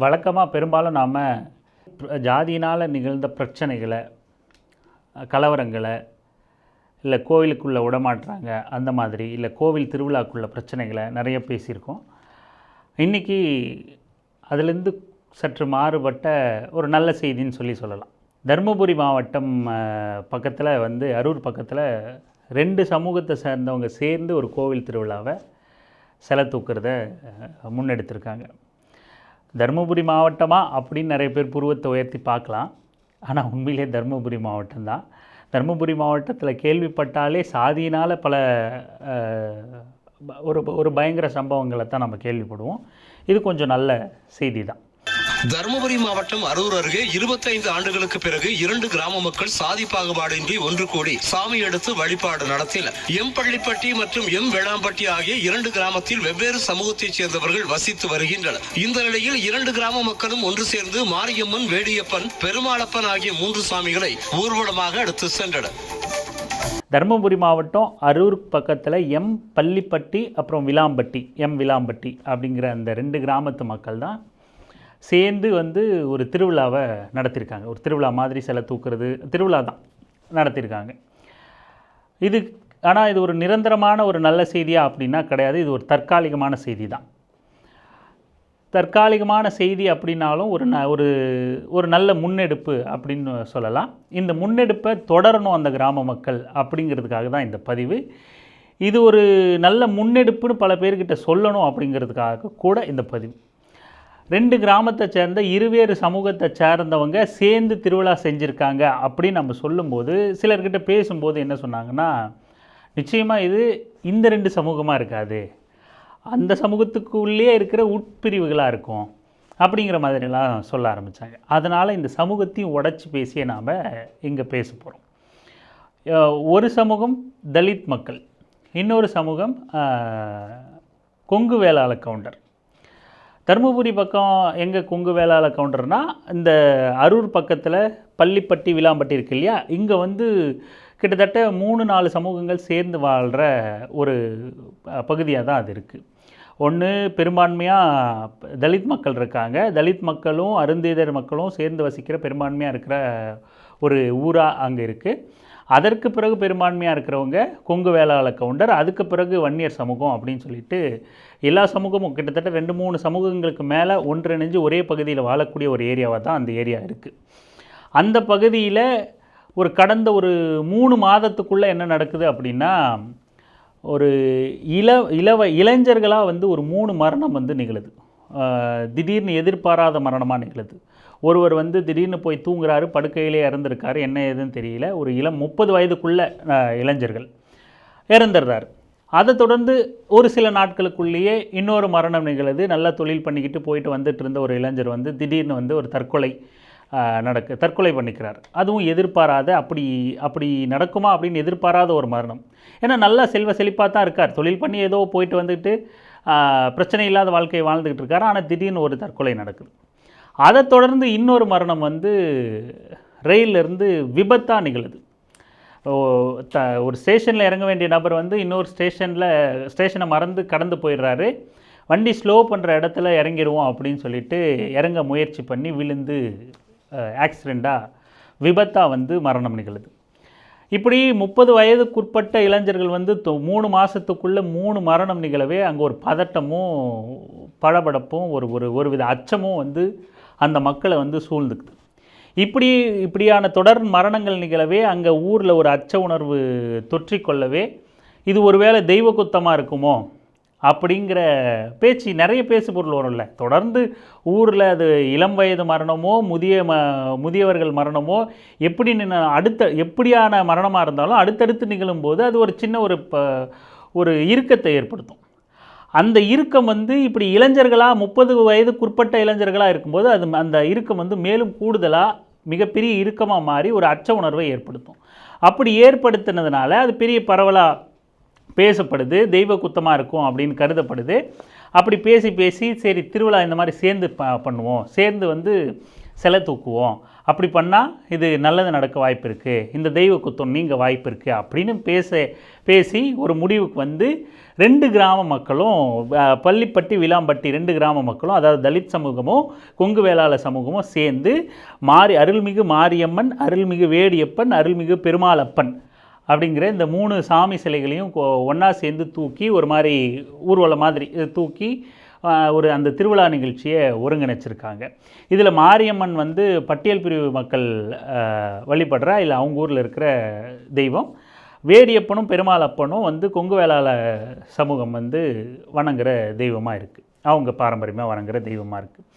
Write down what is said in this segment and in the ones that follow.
வழக்கமாக பெரும்பாலும் நாம் ஜாதியினால் நிகழ்ந்த பிரச்சனைகளை, கலவரங்களை, இல்லை கோவிலுக்குள்ளே விடமாட்டுறாங்க அந்த மாதிரி, இல்லை கோவில் திருவிழாக்குள்ள பிரச்சனைகளை நிறைய பேசியிருக்கோம். இன்றைக்கி அதிலேருந்து சற்று மாறுபட்ட ஒரு நல்ல செய்தின்னு சொல்லலாம். தருமபுரி மாவட்டம் பக்கத்தில் அரூர் பக்கத்தில் 2 சமூகத்தை சேர்ந்தவங்க சேர்ந்து ஒரு கோவில் திருவிழாவை சிலை தூக்கிறத முன்னெடுத்திருக்காங்க. தருமபுரி மாவட்டமா அப்படின்னு நிறைய பேர் புருவத்தை உயர்த்தி பார்க்கலாம். ஆனால் உண்மையிலே தருமபுரி மாவட்டம்தான். தருமபுரி மாவட்டத்தில் கேள்விப்பட்டாலே சாதியினால் பல ஒரு பயங்கர சம்பவங்களை தான் நம்ம கேள்விப்படுவோம். இது கொஞ்சம் நல்ல செய்தி தான். தருமபுரி மாவட்டம் அரூர் அருகே 25 ஆண்டுகளுக்கு பிறகு 2 கிராம மக்கள் சாதி பாகுபாடின்றி ஒன்று கூடி சாமி எடுத்து வழிபாடு நடத்தினர். எம் பள்ளிப்பட்டி மற்றும் எம் வேளாம்பட்டி ஆகிய 2 கிராமத்தில் வெவ்வேறு சமூகத்தைச் சேர்ந்தவர்கள் வசித்து வருகின்றனர். இந்த நிலையில் 2 கிராம மக்களும் ஒன்று சேர்ந்து மாரியம்மன், வேடியப்பன், பெருமாளப்பன் ஆகிய 3 சாமிகளை ஊர்வலமாக எடுத்து சென்றனர். தருமபுரி மாவட்டம் அரூர் பக்கத்தில் எம் பள்ளிப்பட்டி அப்புறம் விளாம்பட்டி அப்படிங்கிற அந்த 2 கிராமத்து மக்கள் தான் சேர்ந்து ஒரு திருவிழாவை நடத்தியிருக்காங்க. ஒரு திருவிழா மாதிரி சிலை தூக்குறது திருவிழா தான் நடத்தியிருக்காங்க. ஆனால் இது ஒரு நிரந்தரமான ஒரு நல்ல செய்தியா அப்படின்னா கிடையாது. இது ஒரு தற்காலிகமான செய்தி தான். தற்காலிகமான செய்தி அப்படின்னாலும் ஒரு நல்ல முன்னெடுப்பு அப்படின்னு சொல்லலாம். இந்த முன்னெடுப்பை தொடரணும் அந்த கிராம மக்கள் அப்படிங்கிறதுக்காக தான் இந்த பதிவு. இது ஒரு நல்ல முன்னெடுப்புன்னு பல பேர்கிட்ட சொல்லணும் அப்படிங்கிறதுக்காக கூட இந்த பதிவு. 2 கிராமத்தை சேர்ந்த இருவேறு சமூகத்தை சேர்ந்தவங்க சேர்ந்து திருவிழா செஞ்சுருக்காங்க அப்படின்னு நம்ம சொல்லும்போது, சிலர்கிட்ட பேசும்போது என்ன சொன்னாங்கன்னா, நிச்சயமாக இது இந்த 2 சமூகமாக இருக்காது, அந்த சமூகத்துக்குள்ளே இருக்கிற உட்பிரிவுகளாக இருக்கும் அப்படிங்கிற மாதிரிலாம் சொல்ல ஆரம்பித்தாங்க. அதனால் இந்த சமூகத்தையும் உடைச்சி பேசியே நாம் இங்கே பேச போகிறோம். ஒரு சமூகம் தலித் மக்கள், இன்னொரு சமூகம் கொங்கு வேளாள கவுண்டர். தருமபுரி பக்கம் எங்கே கொங்கு வேளாள கவுண்டர்னால், இந்த அரூர் பக்கத்தில் பள்ளிப்பட்டி, விளாம்பட்டி இருக்கு இல்லையா, இங்கே கிட்டத்தட்ட 3-4 சமூகங்கள் சேர்ந்து வாழ்கிற ஒரு பகுதியாக தான் அது இருக்குது. ஒன்று பெரும்பான்மையாக தலித் மக்கள் இருக்காங்க. தலித் மக்களும் அருந்ததியர் மக்களும் சேர்ந்து வசிக்கிற பெரும்பான்மையாக இருக்கிற ஒரு ஊராக அங்கே இருக்குது. அதற்கு பிறகு பெரும்பான்மையாக இருக்கிறவங்க கொங்கு வேளாள கவுண்டர், அதுக்கு பிறகு வன்னியர் சமூகம் அப்படின்னு சொல்லிட்டு எல்லா சமூகமும் கிட்டத்தட்ட 2-3 சமூகங்களுக்கு மேலே ஒன்றிணைஞ்சு ஒரே பகுதியில் வாழக்கூடிய ஒரு ஏரியாவாக தான் அந்த ஏரியா இருக்குது. அந்த பகுதியில் கடந்த 3 மாதத்துக்குள்ளே என்ன நடக்குது அப்படின்னா, ஒரு இளைஞர்களாக ஒரு 3 மரணம் நிகழுது. திடீர்னு எதிர்பாராத மரணமாக நிகழுது. ஒருவர் திடீர்னு போய் தூங்குறாரு, படுக்கையிலே இறந்துருக்காரு, என்ன ஏதுன்னு தெரியல. ஒரு 30 வயதுக்குள்ள இளைஞர்கள் இறந்துடுறாரு. அதை தொடர்ந்து ஒரு சில நாட்களுக்குள்ளேயே இன்னொரு மரணம் நிகழுது. நல்லா தொழில் பண்ணிக்கிட்டு போயிட்டு வந்துட்டு இருந்த ஒரு இளைஞர் திடீர்னு ஒரு தற்கொலை பண்ணிக்கிறார். அதுவும் எதிர்பாராத, அப்படி நடக்குமா அப்படின்னு எதிர்பாராத ஒரு மரணம். ஏன்னா நல்லா செல்வ செழிப்பாக தான் இருக்கார், தொழில் பண்ணி ஏதோ போயிட்டு வந்துட்டு பிரச்சனை இல்லாத வாழ்க்கையை வாழ்ந்துக்கிட்டு இருக்கார். ஆனால் திடீர்னு ஒரு தற்கொலை நடக்குது. அதை தொடர்ந்து இன்னொரு மரணம் ரயிலிருந்து விபத்தாக நிகழுது. ஒரு ஸ்டேஷனில் இறங்க வேண்டிய நபர் இன்னொரு ஸ்டேஷனை மறந்து கடந்து போயிடுறாரு. வண்டி ஸ்லோ பண்ணுற இடத்துல இறங்கிடுவோம் அப்படின்னு சொல்லிட்டு இறங்க முயற்சி பண்ணி விழுந்து ஆக்சிடெண்ட்டாக விபத்தாக மரணம் நிகழுது. இப்படி 30 வயதுக்குட்பட்ட இளைஞர்கள் 3 மாதத்துக்குள்ளே 3 மரணம் நிகழவே அங்கே ஒரு பதட்டமும் படபடப்பும் ஒரு வித அச்சமும் அந்த மக்களை சூழ்ந்துக்குது. இப்படியான தொடர் மரணங்கள் நிகழவே அங்கே ஊரில் ஒரு அச்ச உணர்வு தொற்றிக்கொள்ளவே, இது ஒருவேளை தெய்வ குத்தமாக இருக்குமோ அப்படிங்கிற பேச்சு நிறைய பேசு பொருள் வரும்ல. தொடர்ந்து ஊரில் அது இளம் வயது மரணமோ முதியவர்கள் மரணமோ எப்படியான மரணமாக இருந்தாலும் அடுத்தடுத்து நிகழும்போது அது ஒரு சின்ன ஒரு இறுக்கத்தை ஏற்படுத்தும். அந்த இறுக்கம் இப்படி இளைஞர்களாக 30 வயதுக்குட்பட்ட இளைஞர்களாக இருக்கும்போது அந்த இறுக்கம் மேலும் கூடுதலாக மிகப்பெரிய இறுக்கமாக மாறி ஒரு அச்ச உணர்வை ஏற்படுத்தும். அப்படி ஏற்படுத்தினதுனால அது பெரிய பரவலாக பேசப்படுது, தெய்வ குத்தமாக இருக்கும் அப்படின்னு கருதப்படுது. அப்படி பேசி சரி திருவிழா இந்த மாதிரி சேர்ந்து பண்ணுவோம், சேர்ந்து சிலை தூக்குவோம், அப்படி பண்ணால் இது நல்லது நடக்க வாய்ப்பு இருக்குது, இந்த தெய்வ குத்தம் நீங்க வாய்ப்பு இருக்குது அப்படின்னு பேசி ஒரு முடிவுக்கு வந்து 2 கிராம மக்களும் பள்ளிப்பட்டி விளாம்பட்டி 2 கிராம மக்களும், அதாவது தலித் சமூகமும் கொங்கு வேளாள சமூகமும் சேர்ந்து அருள்மிகு மாரியம்மன், அருள்மிகு வேடியப்பன், அருள்மிகு பெருமாளப்பன் அப்படிங்கிற இந்த 3 சாமி சிலைகளையும் ஒன்றா சேர்ந்து தூக்கி ஒரு மாதிரி ஊர்வலம் மாதிரி தூக்கி ஒரு அந்த திருவிழா நிகழ்ச்சியை ஒருங்கிணைச்சிருக்காங்க. இதில் மாரியம்மன் வந்து பட்டியல் பிரிவு மக்கள் வழிபடுறா, இல்லை அவங்க ஊரில் இருக்கிற தெய்வம். வேடியப்பனும் பெருமாளப்பனும் வந்து கொங்கு வேளாள சமூகம் வந்து வணங்குற தெய்வமாக இருக்குது, அவங்க பாரம்பரியமாக வணங்குற தெய்வமாக இருக்குது.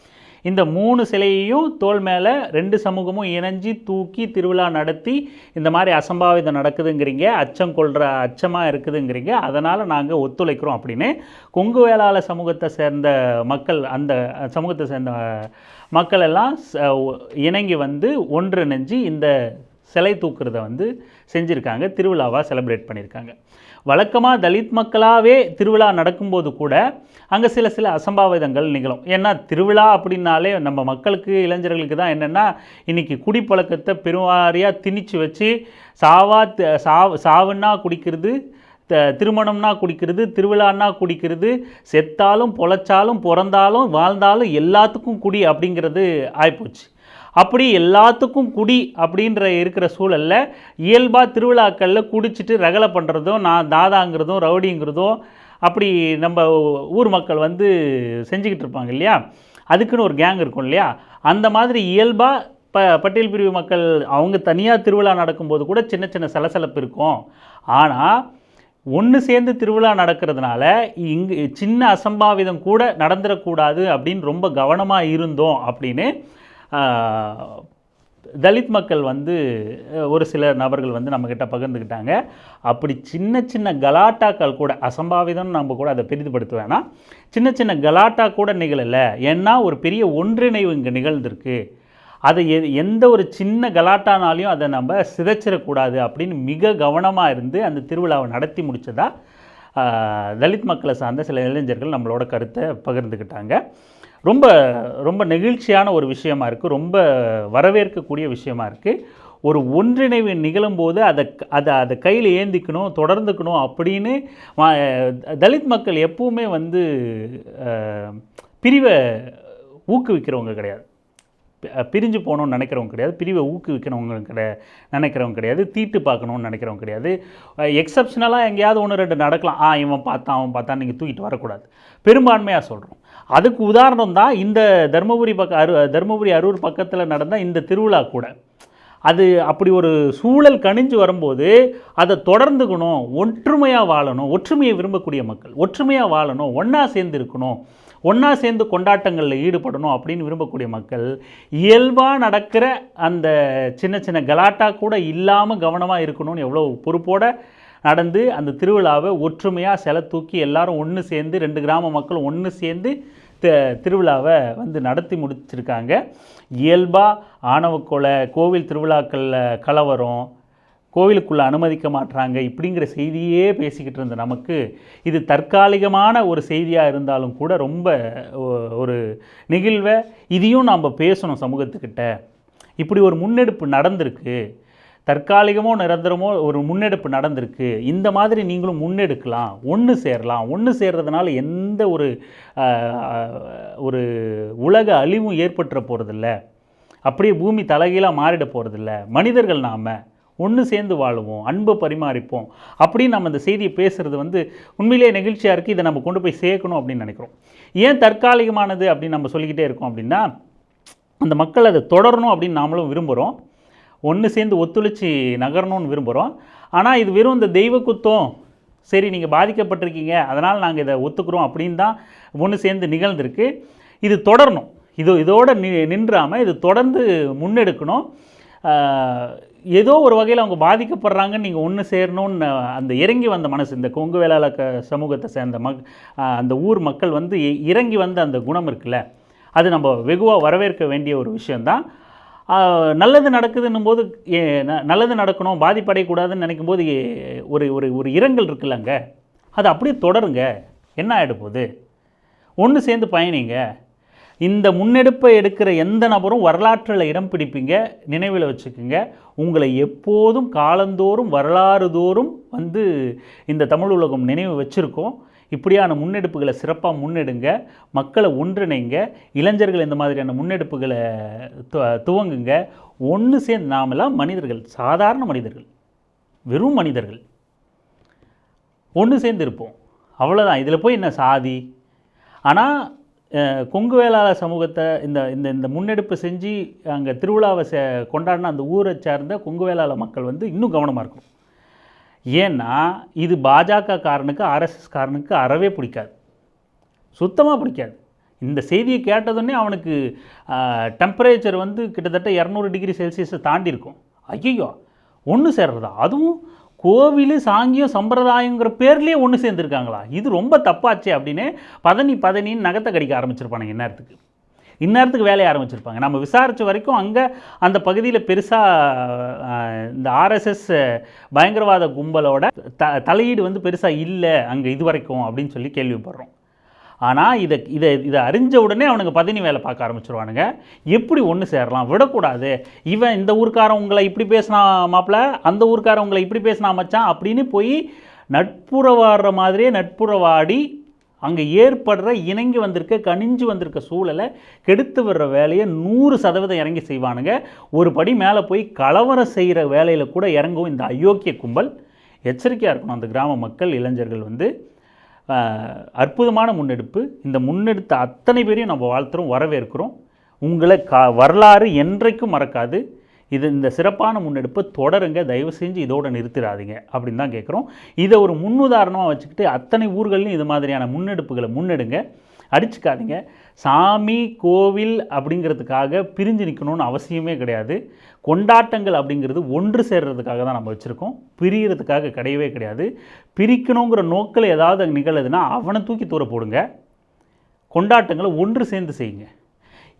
இந்த 3 சிலையையும் தோள் மேலே 2 சமூகமும் இணைஞ்சி தூக்கி திருவிழா நடத்தி இந்த மாதிரி அசம்பாவிதம் நடக்குதுங்கிறீங்க, அச்சமாக இருக்குதுங்கிறீங்க, அதனால் நாங்கள் ஒத்துழைக்கிறோம் அப்படின்னு கொங்கு வேளாள சமூகத்தை சேர்ந்த மக்கள், அந்த சமூகத்தை சேர்ந்த மக்கள் எல்லாம் இணங்கி வந்து ஒன்றிணைஞ்சு இந்த சிலை தூக்குறதை வந்து செஞ்சுருக்காங்க, திருவிழாவாக செலிப்ரேட் பண்ணியிருக்காங்க. வழக்கமாக தலித் மக்களாகவே திருவிழா நடக்கும்போது கூட அங்கே சில அசம்பாவிதங்கள் நிகழும். ஏன்னா திருவிழா அப்படின்னாலே நம்ம மக்களுக்கு, இளைஞர்களுக்கு தான் என்னென்னா இன்றைக்கி குடிப்பழக்கத்தை பெருவாரியாக திணிச்சு வச்சு சாவுன்னா குடிக்கிறது, திருமணம்னா குடிக்கிறது, திருவிழான்னா குடிக்கிறது, செத்தாலும் பொழைச்சாலும் பிறந்தாலும் வாழ்ந்தாலும் எல்லாத்துக்கும் குடி அப்படிங்கிறது ஆயிப்போச்சு. அப்படி எல்லாத்துக்கும் குடி அப்படின்ற இருக்கிற சூழலில் இயல்பாக திருவிழாக்களில் குடிச்சிட்டு ரகலை பண்ணுறதும், நான் தாதாங்கிறதும் ரவுடிங்கிறதும் அப்படி நம்ம ஊர் மக்கள் வந்து செஞ்சுக்கிட்டு இருப்பாங்க இல்லையா, அதுக்குன்னு ஒரு கேங் இருக்கும் இல்லையா, அந்த மாதிரி இயல்பாக பட்டியல் பிரிவு மக்கள் அவங்க தனியாக திருவிழா நடக்கும்போது கூட சின்ன சலசலப்பு இருக்கும். ஆனால் ஒன்று சேர்ந்து திருவிழா நடக்கிறதுனால இங்கு சின்ன அசம்பாவிதம் கூட நடந்துடக்கூடாது அப்படின்னு ரொம்ப கவனமாக இருந்தோம் அப்படின்னு தலித் மக்கள் வந்து ஒரு சில நபர்கள் வந்து நம்மக்கிட்ட பகிர்ந்துக்கிட்டாங்க. அப்படி சின்ன கலாட்டாக்கள் கூட, அசம்பாவிதம் நம்ம கூட அதை பெரிதுபடுத்த வேணாம், சின்ன கலாட்டா கூட நிகழலை. ஏன்னா ஒரு பெரிய ஒன்றிணைவு இங்கே நிகழ்ந்திருக்கு, அதை எந்த ஒரு சின்ன கலாட்டானாலையும் அதை நம்ம சிதைச்சிடக்கூடாது அப்படின்னு மிக கவனமாக இருந்து அந்த திருவிழாவை நடத்தி முடித்ததா தலித் மக்களை சார்ந்த சில இளைஞர்கள் நம்மளோட கருத்தை பகிர்ந்துக்கிட்டாங்க. ரொம்ப ரொம்ப நெகிழ்ச்சியான ஒரு விஷயமா இருக்குது, ரொம்ப வரவேற்கக்கூடிய விஷயமா இருக்குது. ஒரு ஒன்றிணைவு நிகழும்போது அதை கையில் ஏந்திக்கணும், தொடர்ந்துக்கணும் அப்படின்னு தலித் மக்கள் எப்பவுமே வந்து பிரிவை ஊக்குவிக்கிறவங்க கிடையாது, பிரிஞ்சு போகணும்னு நினைக்கிறவங்க கிடையாது, பிரிவை ஊக்குவிக்கணுங்க நினைக்கிறவங்க கிடையாது, தீட்டு பார்க்கணுன்னு நினைக்கிறவங்க கிடையாது. எக்ஸப்ஷனலாக எங்கேயாவது 1-2 நடக்கலாம், இவன் பார்த்தான் அவன் பார்த்தான் நீங்கள் தூக்கிட்டு வரக்கூடாது, பெரும்பான்மையாக சொல்கிறோம். அதுக்கு உதாரணம் தான் இந்த தருமபுரி அரூர் பக்கத்தில் நடந்த இந்த திருவிழா கூட. அது அப்படி ஒரு சூழல் கணிஞ்சு வரும்போது அதை தொடர்ந்துக்கணும், ஒற்றுமையாக வாழணும், ஒற்றுமையை விரும்பக்கூடிய மக்கள் ஒற்றுமையாக வாழணும், ஒன்றா சேர்ந்து இருக்கணும், ஒன்றா சேர்ந்து கொண்டாட்டங்களில் ஈடுபடணும் அப்படின்னு விரும்பக்கூடிய மக்கள் இயல்பாக நடக்கிற அந்த சின்ன கலாட்டா கூட இல்லாமல் கவனமாக இருக்கணும்னு எவ்வளோ பொறுப்போடு நடந்து அந்த திருவிழாவை ஒற்றுமையாக சிலை தூக்கி எல்லாரும் ஒன்று சேர்ந்து 2 கிராம மக்களும் ஒன்று சேர்ந்து திருவிழாவை வந்து நடத்தி முடிச்சிருக்காங்க. இயல்பாக ஆணவ கொலை, கோவில் திருவிழாக்களில் கலவரம், கோவிலுக்குள்ளே அனுமதிக்க மாட்டுறாங்க இப்படிங்கிற செய்தியே பேசிக்கிட்டு இருந்த நமக்கு இது தற்காலிகமான ஒரு செய்தியாக இருந்தாலும் கூட ரொம்ப ஒரு நெகிழ்வை இதையும் நாம் பேசணும் சமூகத்துக்கிட்ட. இப்படி ஒரு முன்னெடுப்பு நடந்திருக்கு, தற்காலிகமோ நிரந்தரமோ ஒரு முன்னெடுப்பு நடந்திருக்கு, இந்த மாதிரி நீங்களும் முன்னெடுக்கலாம், ஒன்று சேரலாம். ஒன்று சேர்றதுனால எந்த ஒரு உலக அழிவும் ஏற்பட்டுற போகிறதில்ல, அப்படியே பூமி தலைகீழாக மாறிட போகிறதில்ல, மனிதர்கள் நாம் ஒன்று சேர்ந்து வாழுவோம், அன்பை பரிமாறிப்போம் அப்படின்னு நம்ம இந்த செய்தியை பேசுகிறது வந்து உண்மையிலேயே நெகிழ்ச்சியாக இருக்குது. இதை நம்ம கொண்டு போய் சேர்க்கணும் அப்படின்னு நினைக்கிறோம். ஏன் தற்காலிகமானது அப்படின்னு நம்ம சொல்லிக்கிட்டே இருக்கோம் அப்படின்னா, அந்த மக்கள் அதை தொடரணும் அப்படின்னு நாமளும் விரும்புகிறோம், ஒன்று சேர்ந்து ஒத்துழைச்சி நகரணும்னு விரும்புகிறோம். ஆனால் இது வெறும் இந்த தெய்வ குத்தம், சரி நீங்கள் பாதிக்கப்பட்டிருக்கீங்க அதனால் நாங்கள் இதை ஒத்துக்கிறோம் அப்படின்னு தான் ஒன்று சேர்ந்து நிகழ்ந்திருக்கு. இது தொடரணும், இதோடு நின்றாமல் இது தொடர்ந்து முன்னெடுக்கணும். ஏதோ ஒரு வகையில் அவங்க பாதிக்கப்படுறாங்கன்னு நீங்கள் ஒன்று சேரணும்னு அந்த இறங்கி வந்த மனசு, இந்த கொங்கு வேளாள சமூகத்தை சேர்ந்த அந்த ஊர் மக்கள் வந்து இறங்கி வந்த அந்த குணம் இருக்குல்ல, அது நம்ம வெகுவாக வரவேற்க வேண்டிய ஒரு விஷயந்தான். நல்லது நடக்குதுன்னும் போது நல்லது நடக்கணும், பாதிப்படையக்கூடாதுன்னு நினைக்கும் போது ஒரு இரங்கல் இருக்குல்லங்க, அது அப்படியே தொடருங்க, என்ன ஆகிட போகுது, ஒன்று சேர்ந்து பயணிங்க. இந்த முன்னெடுப்பை எடுக்கிற எந்த நபரும் வரலாற்றில் இடம் பிடிப்பீங்க, நினைவில் வச்சுக்கோங்க. உங்களை எப்போதும் காலந்தோறும் வரலாறு தோறும் வந்து இந்த தமிழ் உலகம் நினைவு வச்சுருக்கோம். இப்படியான முன்னெடுப்புகளை சிறப்பாக முன்னெடுங்க, மக்களை ஒன்றிணைங்க, இளைஞர்கள் இந்த மாதிரியான முன்னெடுப்புகளை துவங்குங்க. ஒன்று சேர்ந்து நாமெல்லாம் மனிதர்கள், சாதாரண மனிதர்கள், வெறும் மனிதர்கள், ஒன்று சேர்ந்து இருப்போம். அவ்வளோதான். இதில் போய் என்ன சாதி? ஆனால் கொங்கு வேளாளர் சமூகத்தை இந்த இந்த இந்த முன்னெடுப்பு செஞ்சு அங்கே திருவிழாவை கொண்டாடின அந்த ஊரை சார்ந்த கொங்கு வேளாளர் மக்கள் வந்து இன்னும் கவனமாக இருக்கணும். ஏன்னா இது பாஜக காரனுக்கு ஆர்எஸ்எஸ் காரனுக்கு அறவே பிடிக்காது, சுத்தமாக பிடிக்காது. இந்த செய்தியை கேட்டதுன்னே அவனுக்கு டெம்பரேச்சர் வந்து கிட்டத்தட்ட 200 டிகிரி செல்சியஸை தாண்டி இருக்கும். ஐயோ ஒன்று சேர்றதா, அதுவும் கோவில் சாங்கியம் சம்பிரதாயங்கிற பேர்லேயே ஒன்று சேர்ந்துருக்காங்களா, இது ரொம்ப தப்பாச்சே அப்படின்னு பதனின்னு நகத்தை கடிக்க ஆரம்பிச்சிருப்பானுங்க. இந்நேரத்துக்கு வேலையை ஆரம்பிச்சிருப்பாங்க. நம்ம விசாரித்த வரைக்கும் அங்கே அந்த பகுதியில் பெருசாக இந்த ஆர்எஸ்எஸ் பயங்கரவாத கும்பலோட தலையீடு வந்து பெருசாக இல்லை அங்கே இது வரைக்கும் அப்படின்னு சொல்லி கேள்விப்படுறோம். ஆனால் இதை அறிஞ்ச உடனே அவனுங்க பதனி வேலை பார்க்க ஆரம்பிச்சிருவானுங்க. எப்படி ஒன்று சேரலாம், விடக்கூடாது. இவன் இந்த ஊருக்காரன் உங்களை இப்படி பேசினா மாப்பிள்ள, அந்த ஊருக்காரன் உங்களை இப்படி பேசினா மச்சான் அப்படின்னு போய் நட்புறவாடுற மாதிரியே நட்புறவாடி அங்கே ஏற்படுற இணங்கி வந்திருக்க கனிஞ்சு வந்திருக்க சூழலை கெடுத்து வர்ற வேலையை 100% இறங்கி செய்வானுங்க. ஒரு படி மேலே போய் கலவரம் செய்கிற வேலையில் கூட இறங்கும் இந்த அயோக்கிய கும்பல். எச்சரிக்கையாக இருக்கணும் அந்த கிராம மக்கள், இளைஞர்கள் வந்து. அற்புதமான முன்னெடுப்பு. இந்த முன்னெடுத்த அத்தனை பேரையும் நம்ம வாழ்த்துறோம், வரவேற்கிறோம். உங்களை வரலாறு என்றைக்கும் மறக்காது. இந்த சிறப்பான முன்னெடுப்பை தொடருங்க, தயவு செஞ்சு இதோடு நிறுத்திடாதீங்க அப்படின்னு தான் கேட்குறோம். இதை ஒரு முன்னுதாரணமாக வச்சுக்கிட்டு அத்தனை ஊர்களையும் இது மாதிரியான முன்னெடுப்புகளை முன்னெடுங்க, அடிச்சுக்காதீங்க. சாமி கோவில் அப்படிங்கிறதுக்காக பிரிஞ்சு நிற்கணும்னு அவசியமே கிடையாது. கொண்டாட்டங்கள் அப்படிங்கிறது ஒன்று சேர்றதுக்காக தான் நம்ம வச்சுருக்கோம், பிரிகிறதுக்காக கிடையவே கிடையாது. பிரிக்கணுங்கிற நோக்கில் ஏதாவது நிகழுதுன்னா அவனை தூக்கி தூர போடுங்க. கொண்டாட்டங்களை ஒன்று சேர்ந்து செய்யுங்க.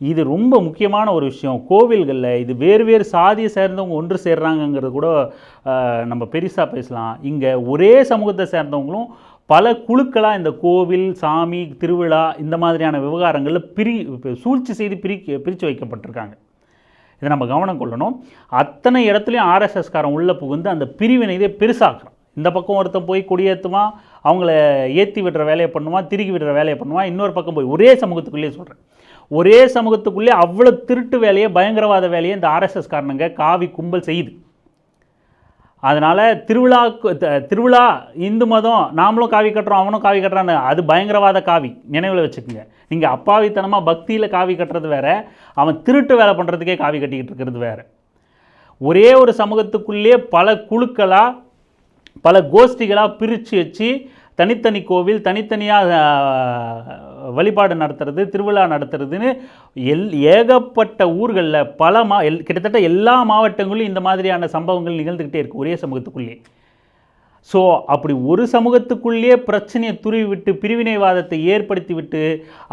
இது ரொம்ப முக்கியமான ஒரு விஷயம். கோவில்களில் இது வேறு சாதியை சேர்ந்தவங்க ஒன்று சேர்றாங்கங்கிறது கூட நம்ம பெருசாக பேசலாம். இங்கே ஒரே சமூகத்தை சேர்ந்தவங்களும் பல குழுக்களாக இந்த கோவில், சாமி, திருவிழா இந்த மாதிரியான விவகாரங்களில் சூழ்ச்சி செய்து பிரித்து வைக்கப்பட்டிருக்காங்க. இதை நம்ம கவனம் கொள்ளணும். அத்தனை இடத்துலையும் ஆர்எஸ்எஸ்காரன் உள்ளே புகுந்து அந்த பிரிவினை இதை பெருசாக்குறான். இந்த பக்கம் ஒருத்தன் போய் கொடியேற்றுவான், அவங்கள ஏற்றி விடுற வேலையை பண்ணுவான், திருக்கி விடுற வேலையை பண்ணுவான். இன்னொரு பக்கம் போய் ஒரே சமூகத்துக்குள்ளேயே சொல்கிறேன், ஒரே சமூகத்துக்குள்ளே அவ்வளோ திருட்டு வேலையை, பயங்கரவாத வேலையை இந்த ஆர்எஸ்எஸ் காரணங்க காவி கும்பல் செய்யுது. அதனால் திருவிழா இந்து மதம், நாமளும் காவி கட்டுறோம் அவனும் காவி கட்டுறான்னு, அது பயங்கரவாத காவி, நினைவில் வச்சுக்கோங்க. நீங்கள் அப்பாவித்தனமாக பக்தியில் காவி கட்டுறது வேறு, அவன் திருட்டு வேலை பண்ணுறதுக்கே காவி கட்டிக்கிட்டு இருக்கிறது வேறு. ஒரே ஒரு சமூகத்துக்குள்ளேயே பல குழுக்களாக பல கோஷ்டிகளாக பிரித்து வச்சு தனித்தனி கோவில், தனித்தனியாக வழிபாடு நடத்துறது, திருவிழா நடத்துறதுன்னு ஏகப்பட்ட ஊர்களில் கிட்டத்தட்ட எல்லா மாவட்டங்களிலும் இந்த மாதிரியான சம்பவங்கள் நிகழ்ந்துக்கிட்டே இருக்குது ஒரே சமூகத்துக்குள்ளே. ஸோ அப்படி ஒரு சமூகத்துக்குள்ளேயே பிரச்சனையை துருவி விட்டு பிரிவினைவாதத்தை ஏற்படுத்தி விட்டு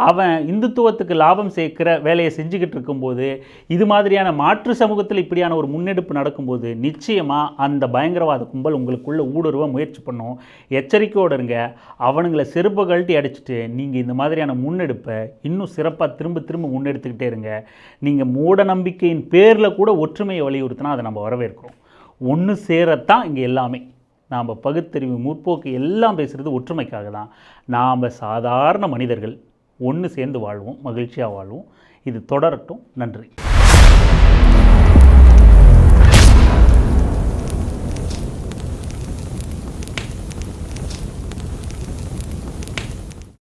அவன் இந்துத்துவத்துக்கு லாபம் சேர்க்கிற வேலையை செஞ்சுக்கிட்டு இருக்கும்போது, இது மாதிரியான மாற்று சமூகத்தில் இப்படியான ஒரு முன்னெடுப்பு நடக்கும்போது நிச்சயமாக அந்த பயங்கரவாத கும்பல் உங்களுக்குள்ளே ஊடுருவ முயற்சி பண்ணும். எச்சரிக்கையோடு இருங்க. அவனுங்களை செருப்பை கழட்டி அடிச்சுட்டு நீங்கள் இந்த மாதிரியான முன்னெடுப்பை இன்னும் சிறப்பாக திரும்ப முன்னெடுத்துக்கிட்டே இருங்க. நீங்கள் மூட நம்பிக்கையின் பேரில் கூட ஒற்றுமையை வலியுறுத்தினா அதை நம்ம வரவேற்கிறோம். ஒன்று சேரத்தான் இங்கே எல்லாமே. நாம் பகுத்தறிவு, முற்போக்கு எல்லாம் பேசுகிறது ஒற்றுமைக்காக தான். நாம் சாதாரண மனிதர்கள் ஒன்று சேர்ந்து வாழ்வோம், மகிழ்ச்சியாக வாழ்வோம். இது தொடரட்டும். நன்றி.